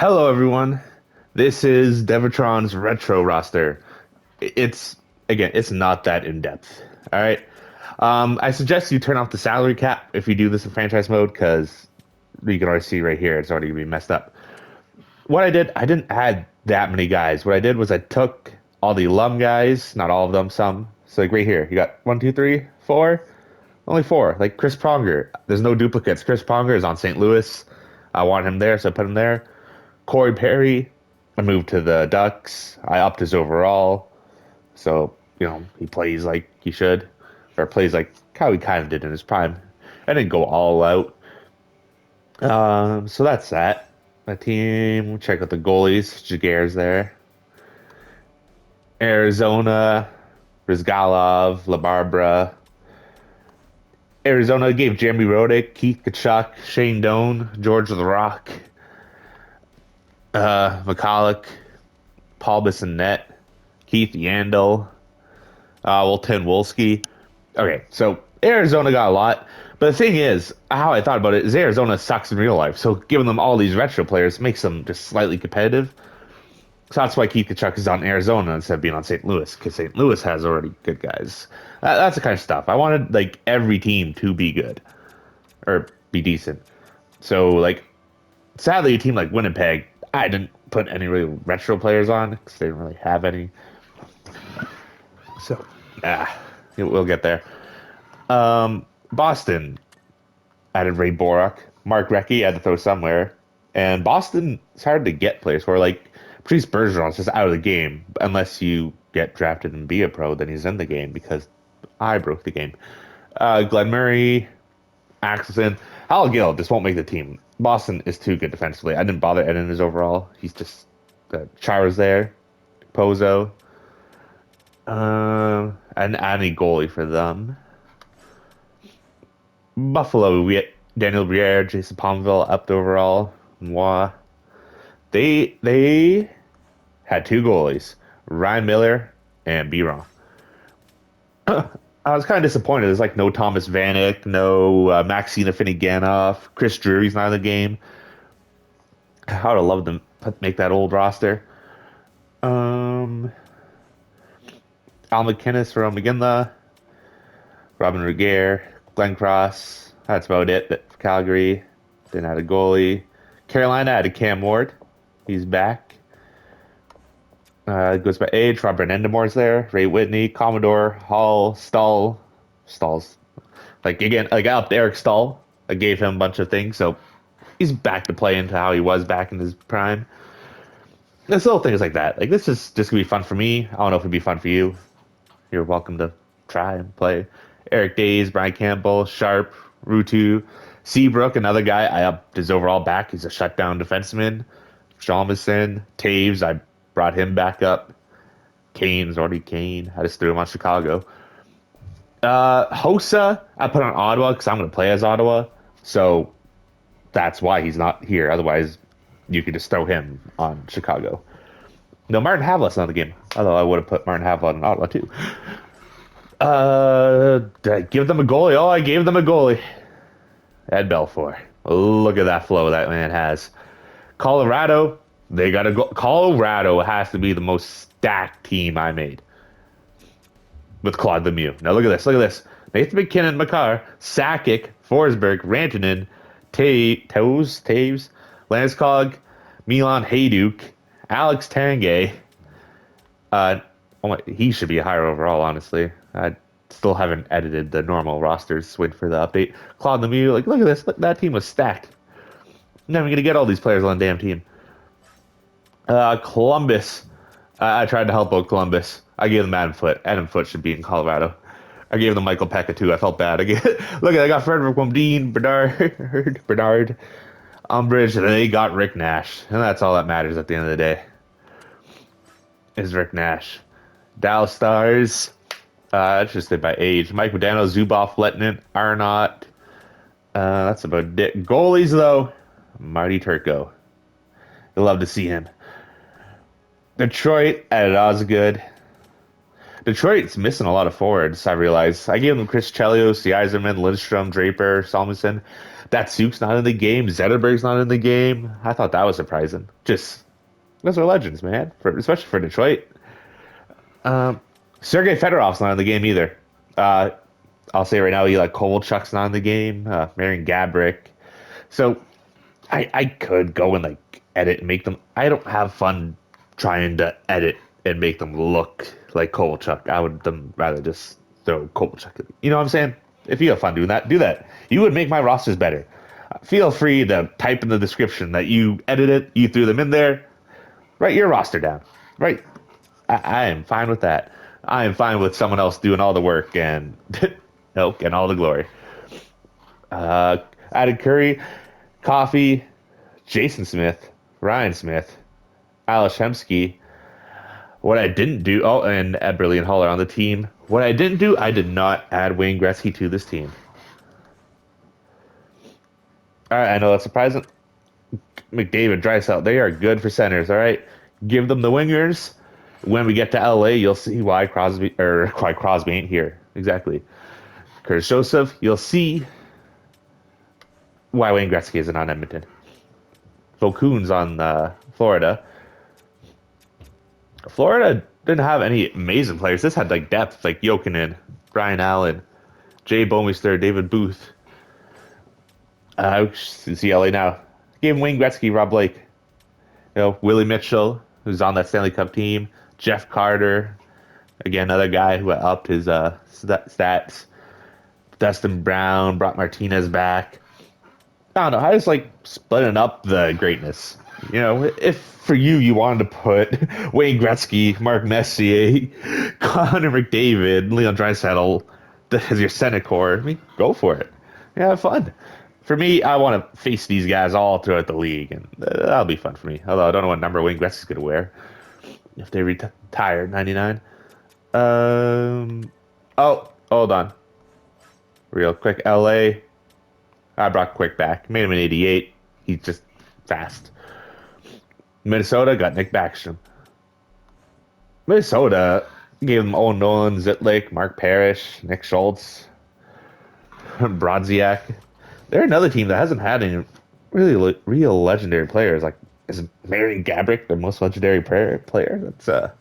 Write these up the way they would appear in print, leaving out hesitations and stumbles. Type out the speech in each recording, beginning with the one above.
Hello, everyone. This is Devitron's retro roster. It's it's not that in depth. All right. I suggest you turn off the salary cap if you do this in franchise mode because you can already see right here it's already gonna be messed up. What I didn't add that many guys. What I did was I took all the alum guys, not all of them, some. So like right here, you got one, two, three, four, only four. Like Chris Pronger, there's no duplicates. Chris Pronger is on St. Louis. I want him there, so I put him there. Corey Perry, I moved to the Ducks. I upped his overall. So, he plays like he should, or plays like how he kind of did in his prime. I didn't go all out. So that's that. My team, check out the goalies. Jaguar's there. Arizona, Rizgalov, LaBarbera. Arizona gave Jeremy Rodick, Keith Kachuk, Shane Doan, George the Rock, McCulloch, Paul Bissonnette, Keith Yandel, Tim Wolski. Okay, so Arizona got a lot. But the thing is, how I thought about it is Arizona sucks in real life. So giving them all these retro players makes them just slightly competitive. So that's why Keith Kachuk is on Arizona instead of being on St. Louis, because St. Louis has already good guys. That's the kind of stuff. I wanted like every team to be good or be decent. So like, sadly, a team like Winnipeg, I didn't put any really retro players on because they didn't really have any. So, we'll get there. Boston added Ray Borak. Mark Recchi had to throw somewhere. And Boston, it's hard to get players for. Like, Patrice Bergeron's just out of the game. Unless you get drafted and be a pro, then he's in the game because I broke the game. Glenn Murray, Axelson. Hal Gill just won't make the team. Boston is too good defensively. I didn't bother editing his overall. He's just... Chara's there. Pozo. And any goalie for them. Buffalo, we had Daniel Briere, Jason Palmville upped overall. Moi. They had two goalies, Ryan Miller and Biron. I was kind of disappointed. There's like no Thomas Vanek, no Maxine Affiniganoff, Chris Drury's not in the game. I would have loved them make that old roster. Al McInnes from McGinley, Robin Regier, Glenn Cross. That's about it. For Calgary didn't have a goalie. Carolina had a Cam Ward. He's back. Goes by age. Robert Endemore's there. Ray Whitney, Commodore, Hall, Stall's like again. Like I upped Eric Stahl. I gave him a bunch of things, so he's back to play into how he was back in his prime. There's little things like that. Like this is just gonna be fun for me. I don't know if it'd be fun for you. You're welcome to try and play. Eric Days, Brian Campbell, Sharp, Rutu, Seabrook, another guy. I upped his overall back. He's a shutdown defenseman. Shalmison, Taves, I brought him back up. Kane's already Kane. I just threw him on Chicago. Hossa, I put on Ottawa because I'm going to play as Ottawa. So that's why he's not here. Otherwise, you could just throw him on Chicago. No, Martin Havlat's not in the game. Although I would have put Martin Havlat in Ottawa too. Did I give them a goalie? Oh, I gave them a goalie. Ed Belfour. Look at that flow that man has. Colorado, they got to go. Colorado has to be the most stacked team I made with Claude Lemieux. Now look at this. Look at this. Nathan McKinnon, Makar, Sakic, Forsberg, Rantanen, Taves, Landeskog, Milan Hayduk, Alex Tanguay. He should be a higher overall, honestly. I still haven't edited the normal rosters. Wait for the update. Claude Lemieux, like, look at this. Look, that team was stacked. I'm never going to get all these players on the damn team. Columbus. I tried to help out Columbus. I gave them Adam Foote. Adam Foote should be in Colorado. I gave them Michael Pekka, too. I felt bad. Look, I got Frederick Wamdeen, Bernard, Umbridge, and they got Rick Nash. And that's all that matters at the end of the day. Is Rick Nash. Dallas Stars. That's just it by age. Mike Modano, Zubov, Letnin, Arnott. That's about it. Goalies, though. Marty Turco. You'll love to see him. Detroit added Osgood. Detroit's missing a lot of forwards, I realize. I gave them Chris Chelios, Yzerman, Lindstrom, Draper, Salmonson. Datsuk's not in the game. Zetterberg's not in the game. I thought that was surprising. Just, those are legends, man. Especially for Detroit. Um, Sergei Fedorov's not in the game either. Uh, I'll say right now, like Kovalchuk's not in the game. Marian Gabrick. So I could go and like edit and make them. I don't have fun trying to edit and make them look like Kovalchuk. I would them rather just throw Kovalchuk. You know what I'm saying? If you have fun doing that, do that. You would make my rosters better. Feel free to type in the description that you edited, you threw them in there. Write your roster down. Right. I am fine with that. I am fine with someone else doing all the work and milk and all the glory. Added Curry, Coffee, Jason Smith, Ryan Smith, Alex Hemsky. What I didn't do, oh, and Ed Brilliant Haller on the team. What I didn't do, I did not add Wayne Gretzky to this team. All right, I know that's surprising. McDavid, Drysdale, they are good for centers. All right, give them the wingers. When we get to LA, you'll see why Crosby ain't here. Exactly. Curtis Joseph, you'll see why Wayne Gretzky isn't on Edmonton. Vokun's on Florida. Florida didn't have any amazing players. This had like depth, like Jokinen, Brian Allen, Jay Bouwmeester, David Booth. See LA now. Gave him Wayne Gretzky, Rob Blake. Willie Mitchell, who's on that Stanley Cup team. Jeff Carter, again, another guy who upped his stats. Dustin Brown, brought Martinez back. I don't know. I just like splitting up the greatness. If for you wanted to put Wayne Gretzky, Mark Messier, Connor McDavid, Leon Draisaitl as your center core, I mean, go for it. Have fun. For me, I want to face these guys all throughout the league, and that'll be fun for me. Although I don't know what number Wayne Gretzky's going to wear if they retire 99. Oh, hold on. Real quick, LA. I brought Quick back. Made him an 88. He's just fast. Minnesota got Nick Backstrom. Minnesota gave him Owen Nolan, Zitlik, Mark Parrish, Nick Schultz, Brodziak. They're another team that hasn't had any really real legendary players. Like, is Marian Gabrick their most legendary player? That's a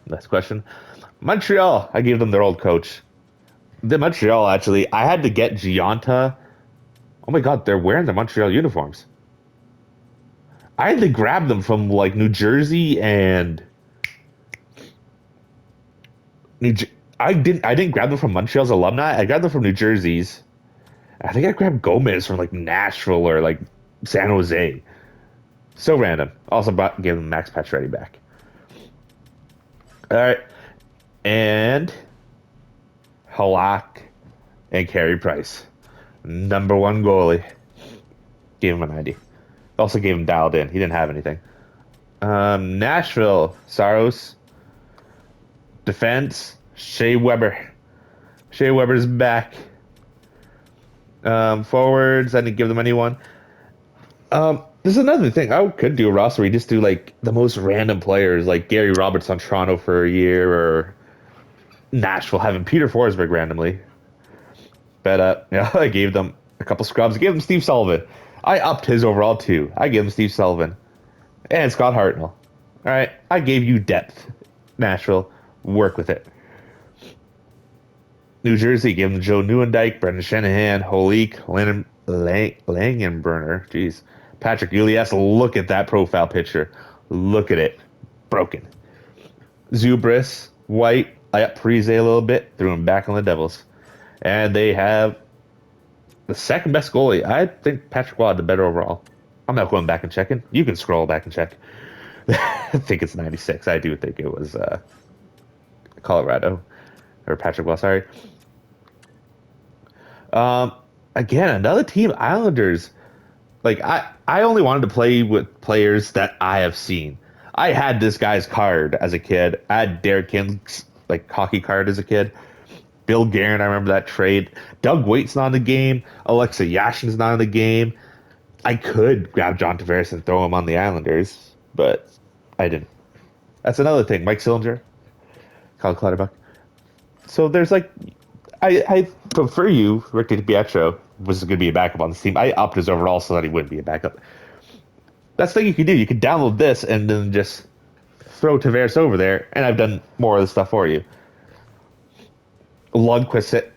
next question. Montreal, I gave them their old coach. The Montreal, actually, I had to get Gianta. Oh my God, they're wearing the Montreal uniforms. I had to grab them from like New Jersey and I didn't grab them from Montreal's alumni. I grabbed them from New Jersey's. I think I grabbed Gomez from like Nashville or like San Jose. So random. Also gave them Max Pacioretty back. All right, and Halak and Carey Price, number one goalie. Gave him a 90. Also gave him dialed in. He didn't have anything. Nashville, Saros. Defense, Shea Weber. Shea Weber's back. Forwards, I didn't give them anyone. There's another thing. I could do a roster where you just do like the most random players, like Gary Roberts on Toronto for a year, or Nashville having Peter Forsberg randomly. But I gave them a couple scrubs. I gave them Steve Sullivan. I upped his overall too. I gave him Steve Sullivan and Scott Hartnell. All right, I gave you depth. Nashville, work with it. New Jersey gave him Joe Nieuwendyk, Brendan Shanahan, Holik, Langenbrunner. Jeez, Patrick Ulias. Look at that profile picture. Look at it, broken. Zubris, White. I upped Parise a little bit, threw him back on the Devils, and they have the second best goalie. I think Patrick Waugh had the better overall. I'm not going back and checking. You can scroll back and check. I think it's 96. I do think it was Colorado. Or Patrick Waugh, sorry. Again, another team, Islanders. Like, I only wanted to play with players that I have seen. I had this guy's card as a kid. I had Derek King's, like, hockey card as a kid. Bill Guerin, I remember that trade. Doug Waite's not in the game. Alexa Yashin's not in the game. I could grab John Tavares and throw him on the Islanders, but I didn't. That's another thing. Mike Sillinger, Kyle Clutterbuck. So there's like, I prefer you, Ricky Pietro, was going to be a backup on this team. I upped his overall so that he wouldn't be a backup. That's the thing you could do. You could download this and then just throw Tavares over there, and I've done more of the stuff for you. Lundqvist,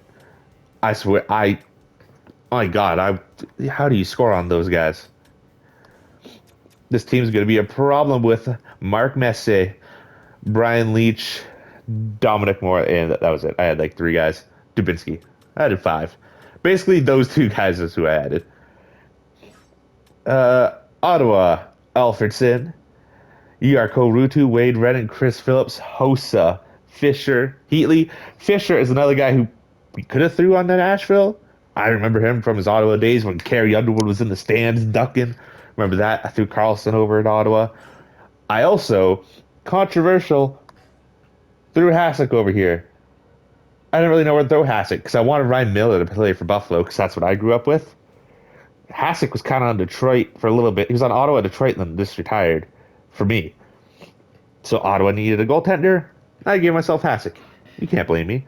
I swear, oh my God, how do you score on those guys? This team's going to be a problem with Mark Messier, Brian Leach, Dominic Moore, and that was it. I had like three guys. Dubinsky. I added five. Basically, those two guys is who I added. Ottawa, Alfredson, Yarko Rutu, Wade Redden, Chris Phillips, Hossa, Fisher, Heatley. Fisher is another guy who we could have threw on that Nashville. I remember him from his Ottawa days when Carrie Underwood was in the stands ducking. Remember that? I threw Carlson over at Ottawa. I also, controversial, threw Hasek over here. I didn't really know where to throw Hasek because I wanted Ryan Miller to play for Buffalo because that's what I grew up with. Hasek was kind of on Detroit for a little bit. He was on Ottawa, Detroit, and then just retired for me. So Ottawa needed a goaltender. I gave myself Hasek. You can't blame me.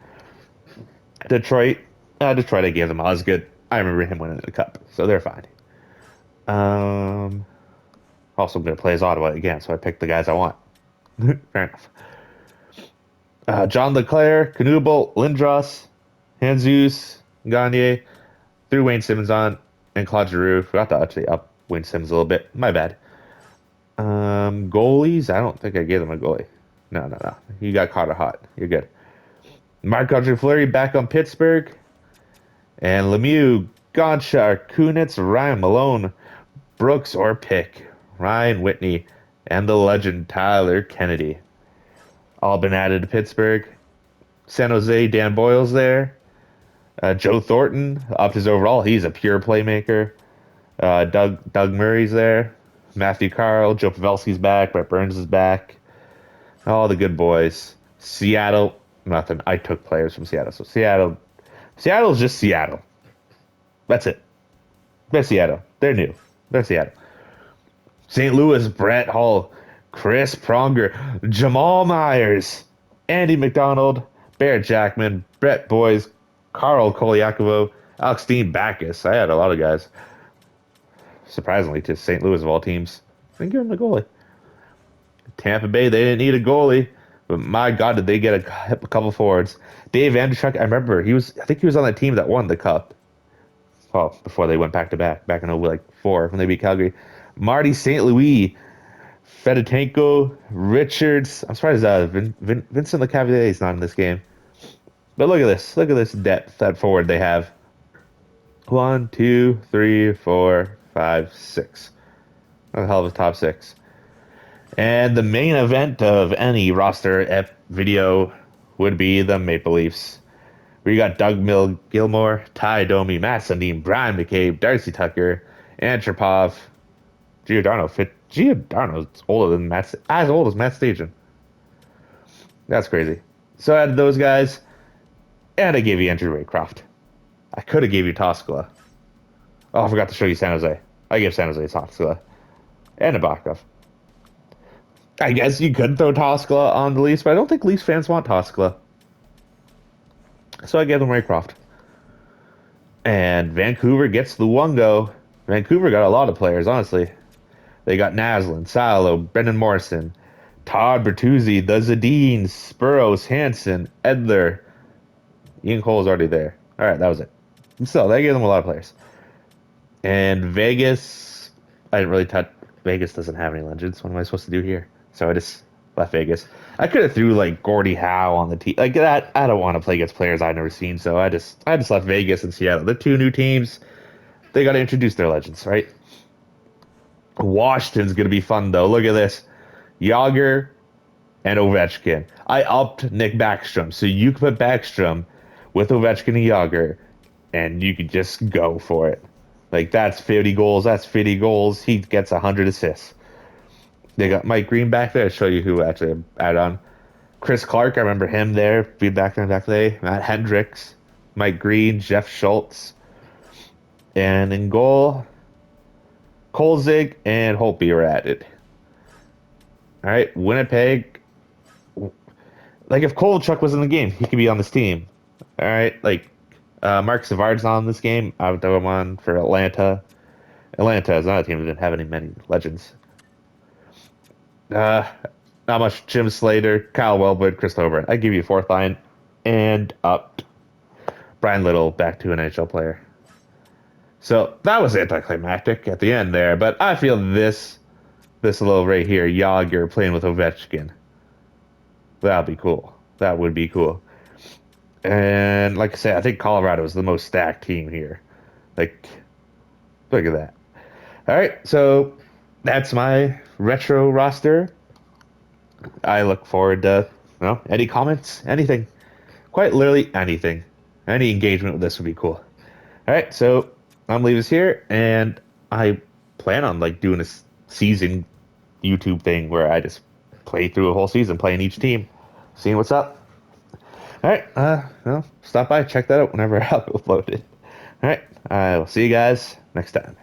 Detroit, I gave them Osgood. I remember him winning the cup, so they're fine. Also, I'm going to play as Ottawa again, so I picked the guys I want. Fair enough. John Leclerc, Knubel, Lindros, Jesus, Gagne, threw Wayne Simmons on, and Claude Giroux. Forgot to actually up Wayne Simmons a little bit. My bad. Goalies, I don't think I gave them a goalie. No. You got Carter hot. You're good. Marc-Andre Fleury back on Pittsburgh. And Lemieux, Gonchar, Kunitz, Ryan Malone, Brooks or Pick, Ryan Whitney, and the legend Tyler Kennedy. All been added to Pittsburgh. San Jose, Dan Boyle's there. Joe Thornton upped his overall. He's a pure playmaker. Doug Murray's there. Matthew Carl, Joe Pavelski's back. Brett Burns is back. All the good boys. Seattle, nothing. I took players from Seattle. So Seattle's just Seattle. That's it. They're Seattle. They're new. They're Seattle. St. Louis, Brett Hull, Chris Pronger, Jamal Myers, Andy McDonald, Barrett Jackman, Brett Boys, Carl Koliakovo, Alex Dean Backus. I had a lot of guys. Surprisingly, to St. Louis of all teams. I didn't give him a goalie. Tampa Bay, they didn't need a goalie, but my God, did they get a couple forwards. Dave Andrechuk, I remember, I think he was on that team that won the cup. Well, before they went back to back in 04 when they beat Calgary. Marty St. Louis, Fedotenko, Richards. I'm surprised Vincent Lecavalier is not in this game. But look at this. Look at this depth at forward they have. 1, 2, 3, 4, 5, 6. A hell of a top six. And the main event of any roster video would be the Maple Leafs. We got Doug Gilmore, Ty Domi, Matt Sundin, Brian McCabe, Darcy Tucker, Antropov, Giordano's older than as old as Matt Stajan. That's crazy. So I added those guys, and I gave you Andrew Raycroft. I could have gave you Toskala. Oh, I forgot to show you San Jose. I gave San Jose Toskala. And Nabokov. I guess you could throw Toskala on the Leafs, but I don't think Leafs fans want Toskala. So I gave them Raycroft. And Vancouver gets Luongo. Vancouver got a lot of players, honestly. They got Naslin, Salo, Brendan Morrison, Todd Bertuzzi, the Zadines, Spuros, Hansen, Edler. Ian Cole's already there. All right, that was it. So they gave them a lot of players. And Vegas, I didn't really touch. Vegas doesn't have any legends. What am I supposed to do here? So I just left Vegas. I could have threw like Gordie Howe on the team like that. I don't want to play against players I've never seen, so I just left Vegas and Seattle. The two new teams, they got to introduce their legends, right? Washington's gonna be fun though. Look at this, Yager and Ovechkin. I upped Nick Backstrom, so you can put Backstrom with Ovechkin and Yager, and you could just go for it. Like that's 50 goals. That's 50 goals. He gets 100 assists. They got Mike Green back there. I'll show you who actually added on. Chris Clark, I remember him there. Be back there back today. Matt Hendricks, Mike Green, Jeff Schultz. And in goal, Kolzig and Holtby are added. All right, Winnipeg. Like if Kovalchuk was in the game, he could be on this team. All right, like Mark Savard's not on this game. I would throw him on for Atlanta. Atlanta is not a team that didn't have any many legends. Uh, Not much. Jim Slater, Kyle Wellwood, Chris Ober. I give you a fourth line, and up Brian Little back to an NHL player. So that was anticlimactic at the end there, but I feel this little right here, Yager playing with Ovechkin. That'd be cool. That would be cool. And like I said, I think Colorado is the most stacked team here. Like, look at that. All right, so that's my retro roster. I look forward to, any comments, anything, quite literally anything. Any engagement with this would be cool. All right, so I'm leaving this here, and I plan on like doing a season YouTube thing where I just play through a whole season, playing each team, seeing what's up. All right, stop by, check that out whenever I upload it. All right, I will see you guys next time.